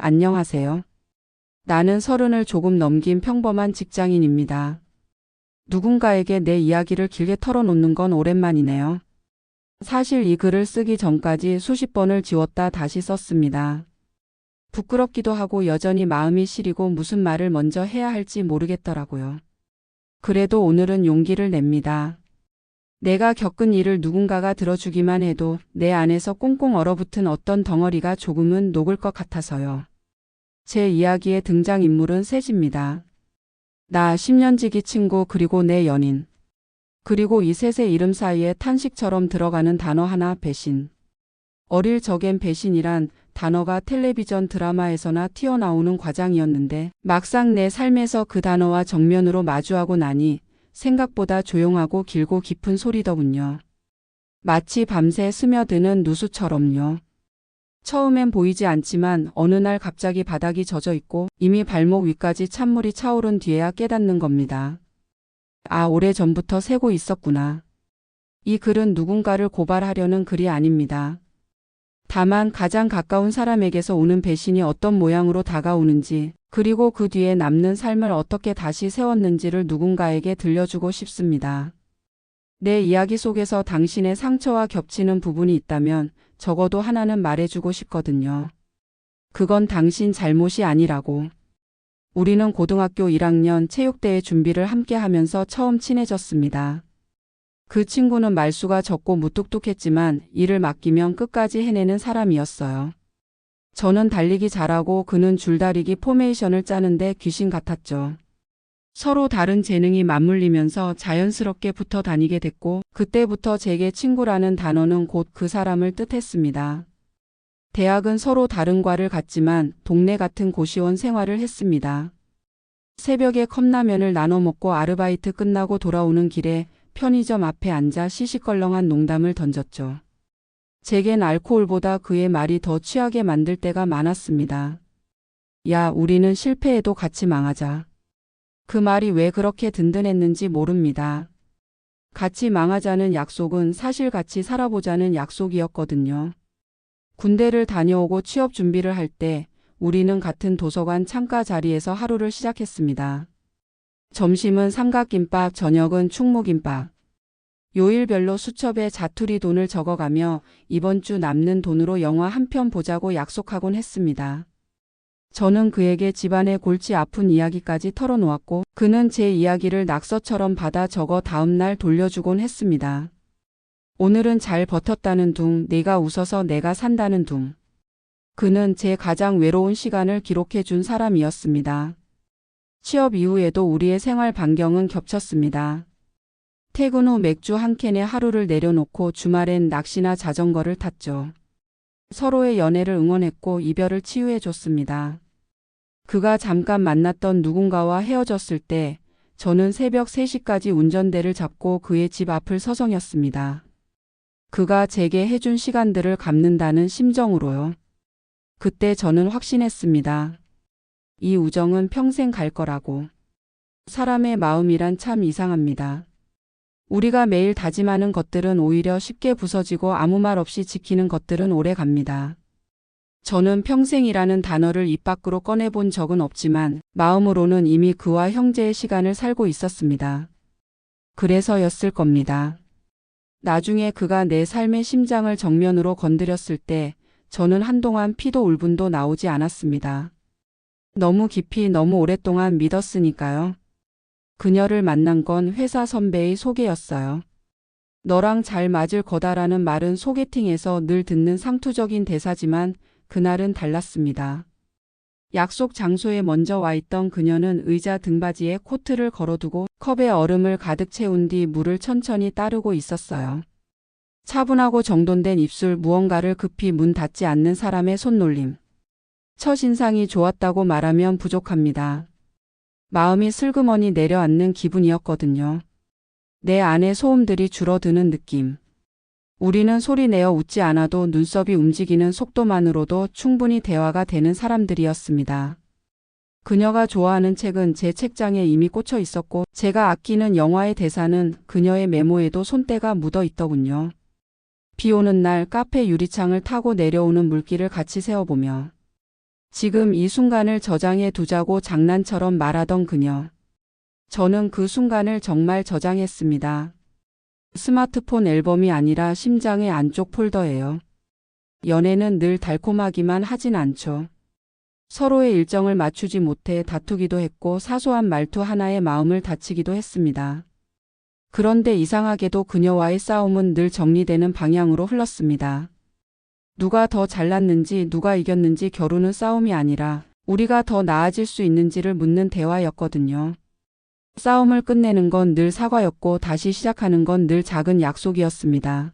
안녕하세요. 나는 30을 조금 넘긴 평범한 직장인입니다. 누군가에게 내 이야기를 길게 털어놓는 건 오랜만이네요. 사실 이 글을 쓰기 전까지 수십 번을 지웠다 다시 썼습니다. 부끄럽기도 하고 여전히 마음이 시리고 무슨 말을 먼저 해야 할지 모르겠더라고요. 그래도 오늘은 용기를 냅니다. 내가 겪은 일을 누군가가 들어주기만 해도 내 안에서 꽁꽁 얼어붙은 어떤 덩어리가 조금은 녹을 것 같아서요. 제 이야기의 등장인물은 셋입니다. 나 10년지기 친구 그리고 내 연인. 그리고 이 셋의 이름 사이에 탄식처럼 들어가는 단어 하나 배신. 어릴 적엔 배신이란 단어가 텔레비전 드라마에서나 튀어나오는 과장이었는데 막상 내 삶에서 그 단어와 정면으로 마주하고 나니 생각보다 조용하고 길고 깊은 소리더군요. 마치 밤새 스며드는 누수처럼요. 처음엔 보이지 않지만 어느 날 갑자기 바닥이 젖어 있고 이미 발목 위까지 찬물이 차오른 뒤에야 깨닫는 겁니다. 아, 오래전부터 새고 있었구나. 이 글은 누군가를 고발하려는 글이 아닙니다. 다만 가장 가까운 사람에게서 오는 배신이 어떤 모양으로 다가오는지 그리고 그 뒤에 남는 삶을 어떻게 다시 세웠는지를 누군가에게 들려주고 싶습니다. 내 이야기 속에서 당신의 상처와 겹치는 부분이 있다면 적어도 하나는 말해주고 싶거든요. 그건 당신 잘못이 아니라고. 우리는 고등학교 1학년 체육대회 준비를 함께 하면서 처음 친해졌습니다. 그 친구는 말수가 적고 무뚝뚝했지만 일을 맡기면 끝까지 해내는 사람이었어요. 저는 달리기 잘하고 그는 줄다리기 포메이션을 짜는데 귀신 같았죠. 서로 다른 재능이 맞물리면서 자연스럽게 붙어 다니게 됐고 그때부터 제게 친구라는 단어는 곧 그 사람을 뜻했습니다. 대학은 서로 다른 과를 갔지만 동네 같은 고시원 생활을 했습니다. 새벽에 컵라면을 나눠 먹고 아르바이트 끝나고 돌아오는 길에 편의점 앞에 앉아 시시껄렁한 농담을 던졌죠. 제겐 알코올보다 그의 말이 더 취하게 만들 때가 많았습니다. 야, 우리는 실패해도 같이 망하자. 그 말이 왜 그렇게 든든했는지 모릅니다. 같이 망하자는 약속은 사실 같이 살아보자는 약속이었거든요. 군대를 다녀오고 취업 준비를 할 때 우리는 같은 도서관 창가 자리에서 하루를 시작했습니다. 점심은 삼각김밥, 저녁은 충무김밥. 요일별로 수첩에 자투리 돈을 적어가며 이번 주 남는 돈으로 영화 한 편 보자고 약속하곤 했습니다. 저는 그에게 집안의 골치 아픈 이야기까지 털어놓았고 그는 제 이야기를 낙서처럼 받아 적어 다음날 돌려주곤 했습니다. 오늘은 잘 버텼다는 둥, 내가 웃어서 내가 산다는 둥. 그는 제 가장 외로운 시간을 기록해 준 사람이었습니다. 취업 이후에도 우리의 생활 반경은 겹쳤습니다. 퇴근 후 맥주 한 캔에 하루를 내려놓고 주말엔 낚시나 자전거를 탔죠. 서로의 연애를 응원했고 이별을 치유해 줬습니다. 그가 잠깐 만났던 누군가와 헤어졌을 때 저는 새벽 3시까지 운전대를 잡고 그의 집 앞을 서성였습니다. 그가 제게 해준 시간들을 갚는다는 심정으로요. 그때 저는 확신했습니다. 이 우정은 평생 갈 거라고. 사람의 마음이란 참 이상합니다. 우리가 매일 다짐하는 것들은 오히려 쉽게 부서지고 아무 말 없이 지키는 것들은 오래 갑니다. 저는 평생이라는 단어를 입 밖으로 꺼내본 적은 없지만 마음으로는 이미 그와 형제의 시간을 살고 있었습니다. 그래서였을 겁니다. 나중에 그가 내 삶의 심장을 정면으로 건드렸을 때 저는 한동안 피도 울분도 나오지 않았습니다. 너무 깊이 너무 오랫동안 믿었으니까요. 그녀를 만난 건 회사 선배의 소개였어요. 너랑 잘 맞을 거다라는 말은 소개팅에서 늘 듣는 상투적인 대사지만 그날은 달랐습니다. 약속 장소에 먼저 와 있던 그녀는 의자 등받이에 코트를 걸어두고 컵에 얼음을 가득 채운 뒤 물을 천천히 따르고 있었어요. 차분하고 정돈된 입술, 무언가를 급히 문 닫지 않는 사람의 손놀림. 첫인상이 좋았다고 말하면 부족합니다. 마음이 슬그머니 내려앉는 기분이었거든요. 내 안의 소음들이 줄어드는 느낌. 우리는 소리내어 웃지 않아도 눈썹이 움직이는 속도만으로도 충분히 대화가 되는 사람들이었습니다. 그녀가 좋아하는 책은 제 책장에 이미 꽂혀 있었고 제가 아끼는 영화의 대사는 그녀의 메모에도 손때가 묻어 있더군요. 비 오는 날 카페 유리창을 타고 내려오는 물길을 같이 세어보며 지금 이 순간을 저장해 두자고 장난처럼 말하던 그녀. 저는 그 순간을 정말 저장했습니다. 스마트폰 앨범이 아니라 심장의 안쪽 폴더예요. 연애는 늘 달콤하기만 하진 않죠. 서로의 일정을 맞추지 못해 다투기도 했고 사소한 말투 하나에 마음을 다치기도 했습니다. 그런데 이상하게도 그녀와의 싸움은 늘 정리되는 방향으로 흘렀습니다. 누가 더 잘났는지 누가 이겼는지 겨루는 싸움이 아니라 우리가 더 나아질 수 있는지를 묻는 대화였거든요. 싸움을 끝내는 건 늘 사과였고 다시 시작하는 건 늘 작은 약속이었습니다.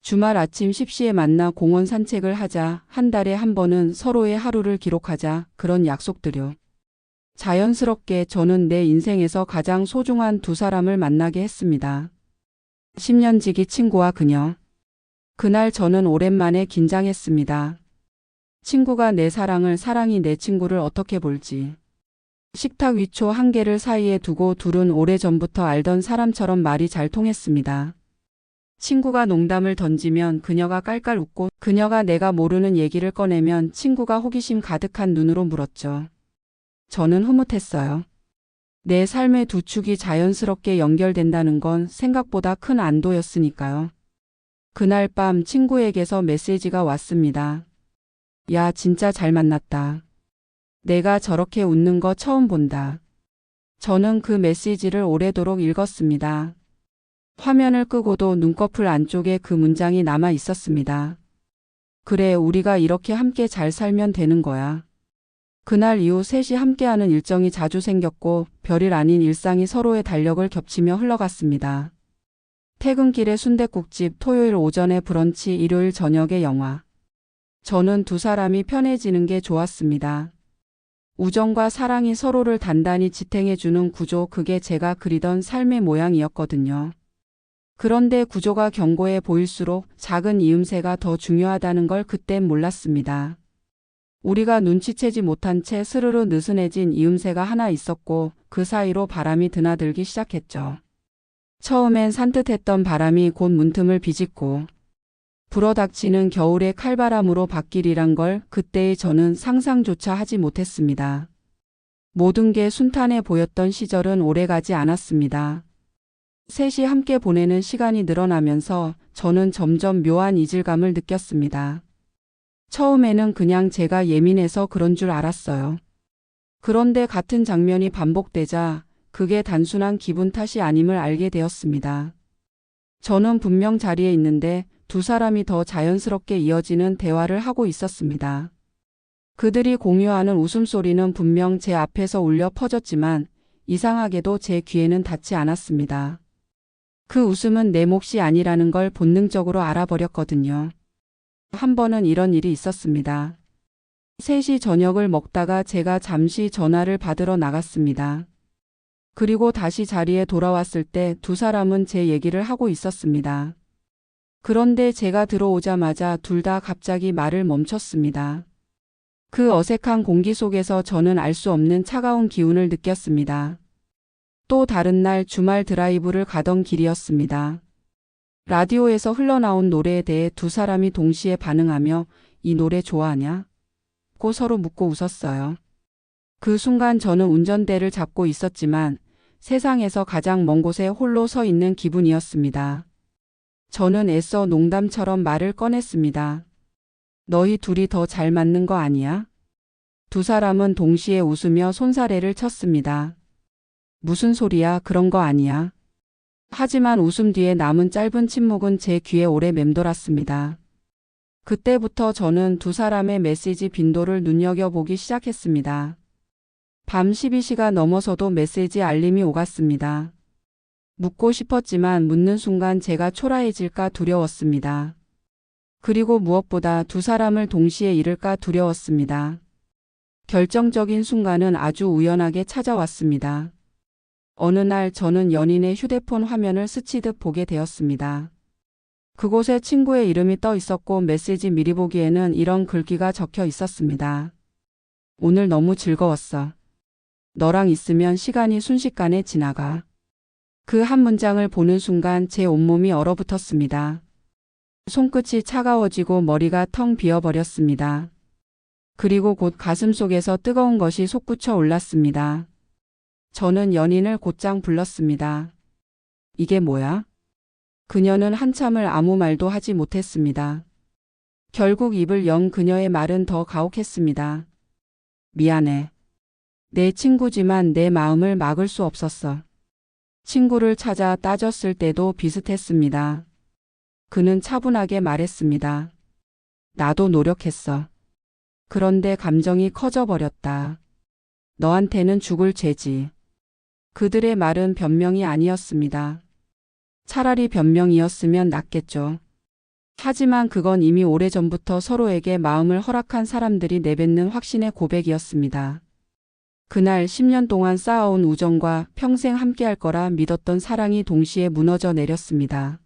주말 아침 10시에 만나 공원 산책을 하자, 한 달에 한 번은 서로의 하루를 기록하자, 그런 약속들요. 자연스럽게 저는 내 인생에서 가장 소중한 두 사람을 만나게 했습니다. 10년 지기 친구와 그녀. 그날 저는 오랜만에 긴장했습니다. 친구가 내 사랑을, 사랑이 내 친구를 어떻게 볼지. 식탁 위초 한 개를 사이에 두고 둘은 오래전부터 알던 사람처럼 말이 잘 통했습니다. 친구가 농담을 던지면 그녀가 깔깔 웃고 그녀가 내가 모르는 얘기를 꺼내면 친구가 호기심 가득한 눈으로 물었죠. 저는 흐뭇했어요. 내 삶의 두 축이 자연스럽게 연결된다는 건 생각보다 큰 안도였으니까요. 그날 밤 친구에게서 메시지가 왔습니다. 야, 진짜 잘 만났다. 내가 저렇게 웃는 거 처음 본다. 저는 그 메시지를 오래도록 읽었습니다. 화면을 끄고도 눈꺼풀 안쪽에 그 문장이 남아 있었습니다. 그래, 우리가 이렇게 함께 잘 살면 되는 거야. 그날 이후 셋이 함께하는 일정이 자주 생겼고 별일 아닌 일상이 서로의 달력을 겹치며 흘러갔습니다. 퇴근길에 순댓국집, 토요일 오전에 브런치, 일요일 저녁에 영화. 저는 두 사람이 편해지는 게 좋았습니다. 우정과 사랑이 서로를 단단히 지탱해주는 구조, 그게 제가 그리던 삶의 모양이었거든요. 그런데 구조가 견고해 보일수록 작은 이음새가 더 중요하다는 걸 그땐 몰랐습니다. 우리가 눈치채지 못한 채 스르르 느슨해진 이음새가 하나 있었고 그 사이로 바람이 드나들기 시작했죠. 처음엔 산뜻했던 바람이 곧 문틈을 비집고 불어닥치는 겨울의 칼바람으로 바뀌리란 걸 그때의 저는 상상조차 하지 못했습니다. 모든 게 순탄해 보였던 시절은 오래가지 않았습니다. 셋이 함께 보내는 시간이 늘어나면서 저는 점점 묘한 이질감을 느꼈습니다. 처음에는 그냥 제가 예민해서 그런 줄 알았어요. 그런데 같은 장면이 반복되자 그게 단순한 기분 탓이 아님을 알게 되었습니다. 저는 분명 자리에 있는데 두 사람이 더 자연스럽게 이어지는 대화를 하고 있었습니다. 그들이 공유하는 웃음소리는 분명 제 앞에서 울려 퍼졌지만 이상하게도 제 귀에는 닿지 않았습니다. 그 웃음은 내 몫이 아니라는 걸 본능적으로 알아버렸거든요. 한 번은 이런 일이 있었습니다. 셋이 저녁을 먹다가 제가 잠시 전화를 받으러 나갔습니다. 그리고 다시 자리에 돌아왔을 때 두 사람은 제 얘기를 하고 있었습니다. 그런데 제가 들어오자마자 둘 다 갑자기 말을 멈췄습니다. 그 어색한 공기 속에서 저는 알 수 없는 차가운 기운을 느꼈습니다. 또 다른 날 주말 드라이브를 가던 길이었습니다. 라디오에서 흘러나온 노래에 대해 두 사람이 동시에 반응하며 이 노래 좋아하냐? 고 서로 묻고 웃었어요. 그 순간 저는 운전대를 잡고 있었지만 세상에서 가장 먼 곳에 홀로 서 있는 기분이었습니다. 저는 애써 농담처럼 말을 꺼냈습니다. 너희 둘이 더 잘 맞는 거 아니야? 두 사람은 동시에 웃으며 손사래를 쳤습니다. 무슨 소리야, 그런 거 아니야. 하지만 웃음 뒤에 남은 짧은 침묵은 제 귀에 오래 맴돌았습니다. 그때부터 저는 두 사람의 메시지 빈도를 눈여겨보기 시작했습니다. 밤 12시가 넘어서도 메시지 알림이 오갔습니다. 묻고 싶었지만 묻는 순간 제가 초라해질까 두려웠습니다. 그리고 무엇보다 두 사람을 동시에 잃을까 두려웠습니다. 결정적인 순간은 아주 우연하게 찾아왔습니다. 어느 날 저는 연인의 휴대폰 화면을 스치듯 보게 되었습니다. 그곳에 친구의 이름이 떠 있었고 메시지 미리 보기에는 이런 글귀가 적혀 있었습니다. 오늘 너무 즐거웠어. 너랑 있으면 시간이 순식간에 지나가. 그 한 문장을 보는 순간 제 온몸이 얼어붙었습니다. 손끝이 차가워지고 머리가 텅 비어버렸습니다. 그리고 곧 가슴속에서 뜨거운 것이 솟구쳐 올랐습니다. 저는 연인을 곧장 불렀습니다. 이게 뭐야? 그녀는 한참을 아무 말도 하지 못했습니다. 결국 입을 연 그녀의 말은 더 가혹했습니다. 미안해. 내 친구지만 내 마음을 막을 수 없었어. 친구를 찾아 따졌을 때도 비슷했습니다. 그는 차분하게 말했습니다. 나도 노력했어. 그런데 감정이 커져버렸다. 너한테는 죽을 죄지. 그들의 말은 변명이 아니었습니다. 차라리 변명이었으면 낫겠죠. 하지만 그건 이미 오래전부터 서로에게 마음을 허락한 사람들이 내뱉는 확신의 고백이었습니다. 그날 10년 동안 쌓아온 우정과 평생 함께할 거라 믿었던 사랑이 동시에 무너져 내렸습니다.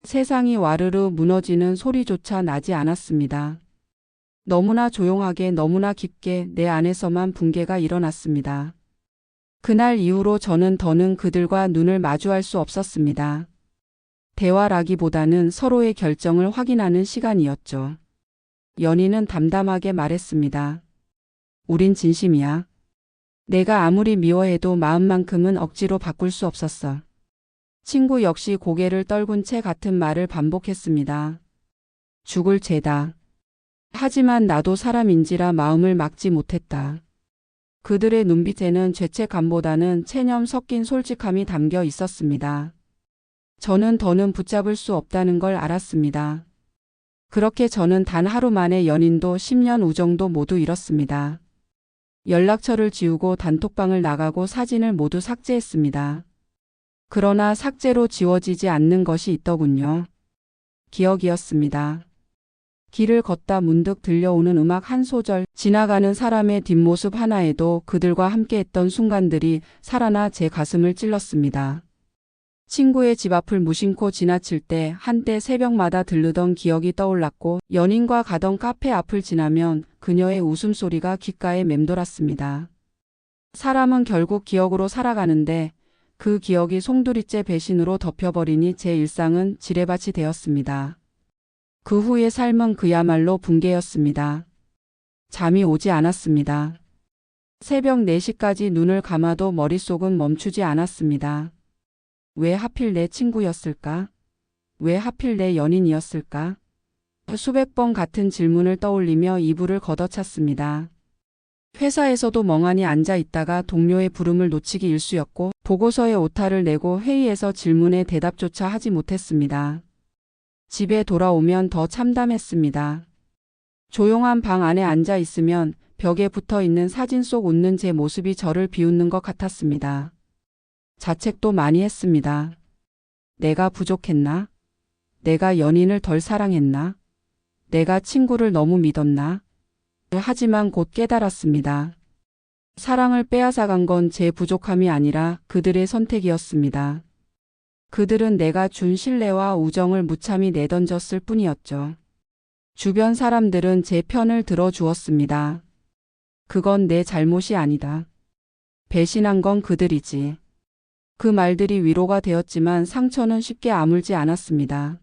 세상이 와르르 무너지는 소리조차 나지 않았습니다. 너무나 조용하게 너무나 깊게 내 안에서만 붕괴가 일어났습니다. 그날 이후로 저는 더는 그들과 눈을 마주할 수 없었습니다. 대화라기보다는 서로의 결정을 확인하는 시간이었죠. 연인은 담담하게 말했습니다. 우린 진심이야. 내가 아무리 미워해도 마음만큼은 억지로 바꿀 수 없었어. 친구 역시 고개를 떨군 채 같은 말을 반복했습니다. 죽을 죄다. 하지만 나도 사람인지라 마음을 막지 못했다. 그들의 눈빛에는 죄책감보다는 체념 섞인 솔직함이 담겨 있었습니다. 저는 더는 붙잡을 수 없다는 걸 알았습니다. 그렇게 저는 단 하루 만에 연인도 10년 우정도 모두 잃었습니다. 연락처를 지우고 단톡방을 나가고 사진을 모두 삭제했습니다. 그러나 삭제로 지워지지 않는 것이 있더군요. 기억이었습니다. 길을 걷다 문득 들려오는 음악 한 소절, 지나가는 사람의 뒷모습 하나에도 그들과 함께했던 순간들이 살아나 제 가슴을 찔렀습니다. 친구의 집 앞을 무심코 지나칠 때 한때 새벽마다 들르던 기억이 떠올랐고 연인과 가던 카페 앞을 지나면 그녀의 웃음소리가 귓가에 맴돌았습니다. 사람은 결국 기억으로 살아가는데 그 기억이 송두리째 배신으로 덮여버리니 제 일상은 지뢰밭이 되었습니다. 그 후의 삶은 그야말로 붕괴였습니다. 잠이 오지 않았습니다. 새벽 4시까지 눈을 감아도 머릿속은 멈추지 않았습니다. 왜 하필 내 친구였을까? 왜 하필 내 연인이었을까? 수백 번 같은 질문을 떠올리며 이불을 걷어찼습니다. 회사에서도 멍하니 앉아 있다가 동료의 부름을 놓치기 일쑤였고 보고서에 오타를 내고 회의에서 질문에 대답조차 하지 못했습니다. 집에 돌아오면 더 참담했습니다. 조용한 방 안에 앉아 있으면 벽에 붙어 있는 사진 속 웃는 제 모습이 저를 비웃는 것 같았습니다. 자책도 많이 했습니다. 내가 부족했나? 내가 연인을 덜 사랑했나? 내가 친구를 너무 믿었나? 하지만 곧 깨달았습니다. 사랑을 빼앗아간 건 제 부족함이 아니라 그들의 선택이었습니다. 그들은 내가 준 신뢰와 우정을 무참히 내던졌을 뿐이었죠. 주변 사람들은 제 편을 들어주었습니다. 그건 내 잘못이 아니다. 배신한 건 그들이지. 그 말들이 위로가 되었지만 상처는 쉽게 아물지 않았습니다.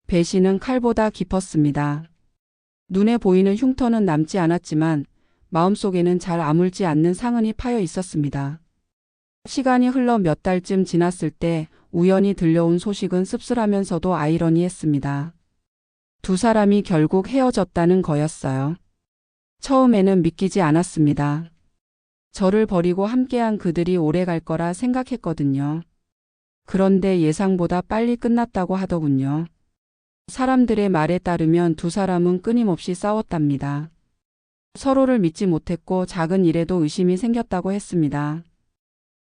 배신은 칼보다 깊었습니다. 눈에 보이는 흉터는 남지 않았지만 마음속에는 잘 아물지 않는 상흔이 파여 있었습니다. 시간이 흘러 몇 달쯤 지났을 때 우연히 들려온 소식은 씁쓸하면서도 아이러니했습니다. 두 사람이 결국 헤어졌다는 거였어요. 처음에는 믿기지 않았습니다. 저를 버리고 함께한 그들이 오래 갈 거라 생각했거든요. 그런데 예상보다 빨리 끝났다고 하더군요. 사람들의 말에 따르면 두 사람은 끊임없이 싸웠답니다. 서로를 믿지 못했고 작은 일에도 의심이 생겼다고 했습니다.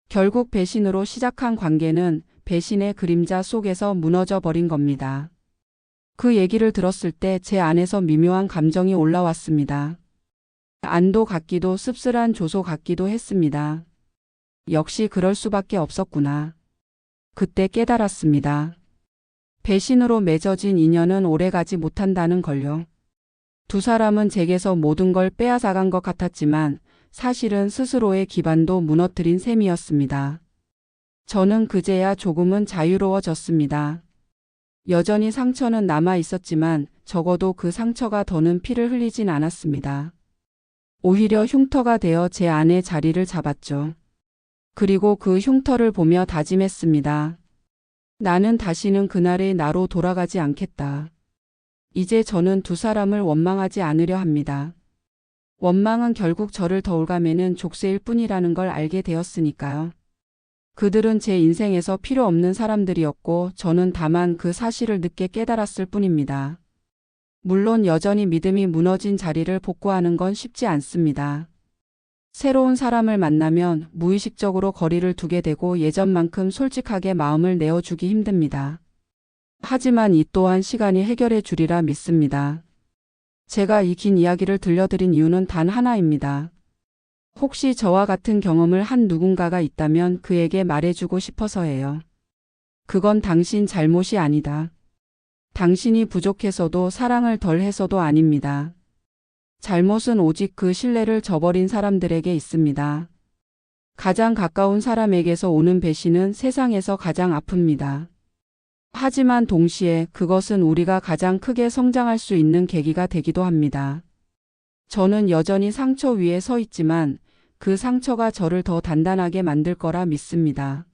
결국 배신으로 시작한 관계는 배신의 그림자 속에서 무너져 버린 겁니다. 그 얘기를 들었을 때 제 안에서 미묘한 감정이 올라왔습니다. 안도 같기도 씁쓸한 조소 같기도 했습니다. 역시 그럴 수밖에 없었구나. 그때 깨달았습니다. 배신으로 맺어진 인연은 오래가지 못한다는 걸요. 두 사람은 제게서 모든 걸 빼앗아간 것 같았지만 사실은 스스로의 기반도 무너뜨린 셈이었습니다. 저는 그제야 조금은 자유로워졌습니다. 여전히 상처는 남아 있었지만 적어도 그 상처가 더는 피를 흘리진 않았습니다. 오히려 흉터가 되어 제 안에 자리를 잡았죠. 그리고 그 흉터를 보며 다짐했습니다. 나는 다시는 그날의 나로 돌아가지 않겠다. 이제 저는 두 사람을 원망하지 않으려 합니다. 원망은 결국 저를 더 올가매는 족쇄일 뿐이라는 걸 알게 되었으니까요. 그들은 제 인생에서 필요 없는 사람들이었고 저는 다만 그 사실을 늦게 깨달았을 뿐입니다. 물론 여전히 믿음이 무너진 자리를 복구하는 건 쉽지 않습니다. 새로운 사람을 만나면 무의식적으로 거리를 두게 되고 예전만큼 솔직하게 마음을 내어주기 힘듭니다. 하지만 이 또한 시간이 해결해 주리라 믿습니다. 제가 이 긴 이야기를 들려드린 이유는 단 하나입니다. 혹시 저와 같은 경험을 한 누군가가 있다면 그에게 말해주고 싶어서예요. 그건 당신 잘못이 아니다. 당신이 부족해서도 사랑을 덜 해서도 아닙니다. 잘못은 오직 그 신뢰를 저버린 사람들에게 있습니다. 가장 가까운 사람에게서 오는 배신은 세상에서 가장 아픕니다. 하지만 동시에 그것은 우리가 가장 크게 성장할 수 있는 계기가 되기도 합니다. 저는 여전히 상처 위에 서 있지만 그 상처가 저를 더 단단하게 만들 거라 믿습니다.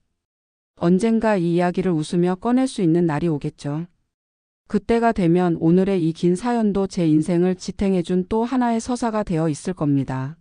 언젠가 이 이야기를 웃으며 꺼낼 수 있는 날이 오겠죠. 그때가 되면 오늘의 이 긴 사연도 제 인생을 지탱해준 또 하나의 서사가 되어 있을 겁니다.